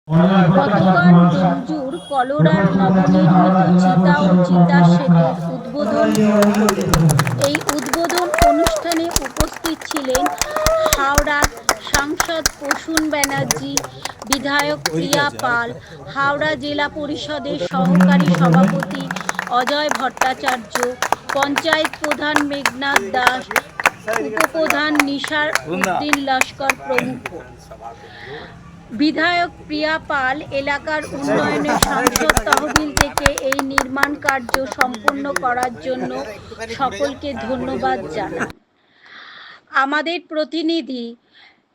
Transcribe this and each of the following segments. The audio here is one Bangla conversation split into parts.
গতকাল ডোমজুর কলোরার নবনির্মিত চিতা ও চিতা শেডের উদ্বোধন হলো। এই উদ্বোধন অনুষ্ঠানে উপস্থিত ছিলেন হাওড়ার সাংসদ প্রসূন ব্যানার্জি, বিধায়ক প্রিয়া পাল, হাওড়া জেলা পরিষদের সহকারী সভাপতি অজয় ভট্টাচার্য, পঞ্চায়েত প্রধান মেঘনাথ দাস, উপপ্রধান নিসার উদ্দিন লস্কর প্রমুখ। বিধায়ক প্রিয়া পাল এলাকার উন্নয়নে সংসদ তহবিল থেকে এই নির্মাণ কার্য সম্পন্ন করার জন্য সকলকে ধন্যবাদ জানান। আমাদের প্রতিনিধি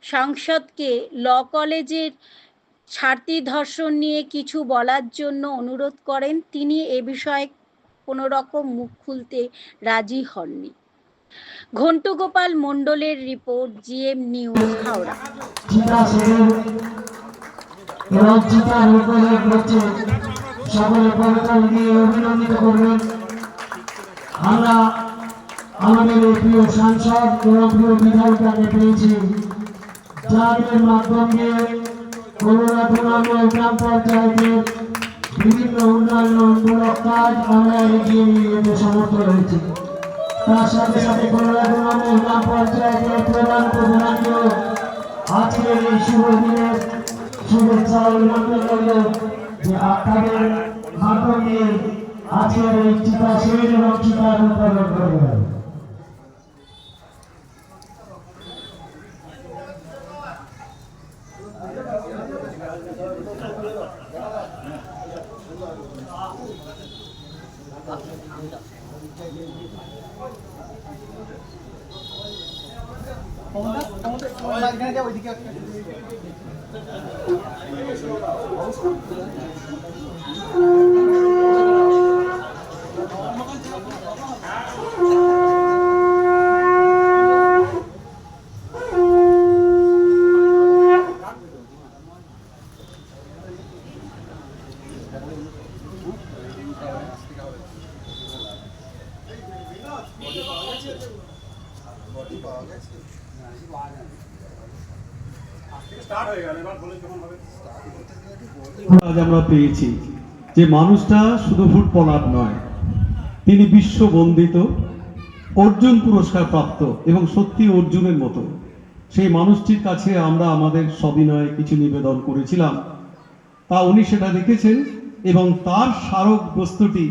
সংসদকে ল কলেজের ছাত্রী ধর্ষণ নিয়ে কিছু বলার জন্য অনুরোধ করেন। তিনি এ বিষয়ে কোনো রকম মুখ খুলতে রাজি হননি। ঘন্টু গোপাল মণ্ডলের রিপোর্ট, জিএম নিউজ, হাওড়া। আমরা আমাদের প্রিয় সাংসদ এবং প্রিয় বিধায়ককে পেয়েছি, যাদের মাধ্যমে গ্রাম পঞ্চায়েতের বিভিন্ন উন্নয়নমূলক কাজ আমরা এগিয়ে নিয়ে যেতে সমর্থ হয়েছি। তার সাথে সাথে গ্রাম পঞ্চায়েতের প্রধান প্রধানকেও আজকের এই শুভ দিনের শুভেচ্ছা অভিনন্দন করল যে আপনাদের মাধ্যমে আজকের এই চিতা শেড এবং চিতার উৎপাদন করবেন। আজ আমরা পেয়েছি যে মানুষটা শুধু ফুটবলার নয়, তিনি বিশ্ব বন্দিত, অর্জুন পুরস্কার প্রাপ্ত এবং সত্যি অর্জুনের মতো। সেই মানুষটির কাছে আমরা আমাদের সবিনয়ে কিছু নিবেদন করেছিলাম, তা উনি সেটা দেখেছেন এবং তার স্মারক বস্তুটি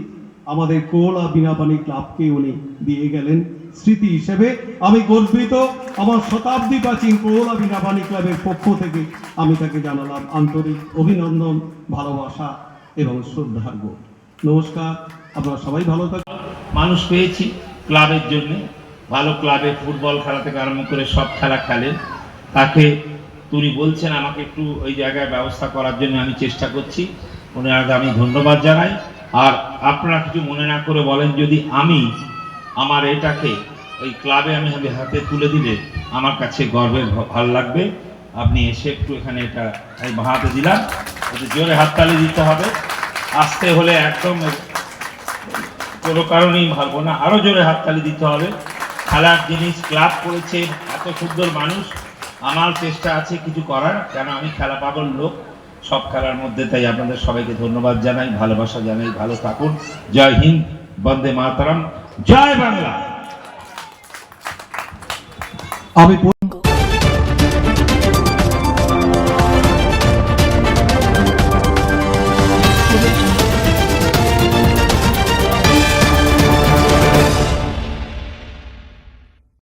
আমাদের কোলা বিনাপানি ক্লাবকে উনি দিয়ে গেলেন স্মৃতি হিসেবে। আমি গর্বিত, আমার শতাব্দী প্রাচীন কোলা বিনাপানি ক্লাবের পক্ষ থেকে আমি তাকে জানালাম আন্তরিক অভিনন্দন, ভালোবাসা এবং শ্রদ্ধার্ঘ নমস্কার। আপনারা সবাই ভালো থাকুন। মানুষ পেয়েছি ক্লাবের জন্য, ভালো ক্লাবে ফুটবল খেলা থেকে আরম্ভ করে সব খেলা খেলেন। তাকে তিনি বলছেন আমাকে একটু ওই জায়গায় ব্যবস্থা করার জন্য আমি চেষ্টা করছি, ওনাকে আমি ধন্যবাদ জানাই। আর আপনারা কিছু মনে না করে বলেন, যদি আমি আমার এটাকে ওই ক্লাবে আমি হাতে তুলে দিলে আমার কাছে গর্বের ভালো লাগবে। আপনি এসে একটু এখানে এটা আমি হাতে দিলাম, একটু জোরে হাততালি দিতে হবে। আসতে হলে একদম কোনো কারণেই ভাববো না, আরো জোরে হাততালি দিতে হবে। খেলার জিনিস ক্লাব করেছে, এত সুন্দর মানুষ। আমার চেষ্টা আছে কিছু করার, কেন আমি খেলা পাগল লোক সব খেলার মধ্যে। তাই আপনাদের সবাইকে ধন্যবাদ জানাই, ভালোবাসা জানাই। ভালো থাকুন। জয় হিন্দ, বন্দে মাতরম, জয় বাংলা। আমি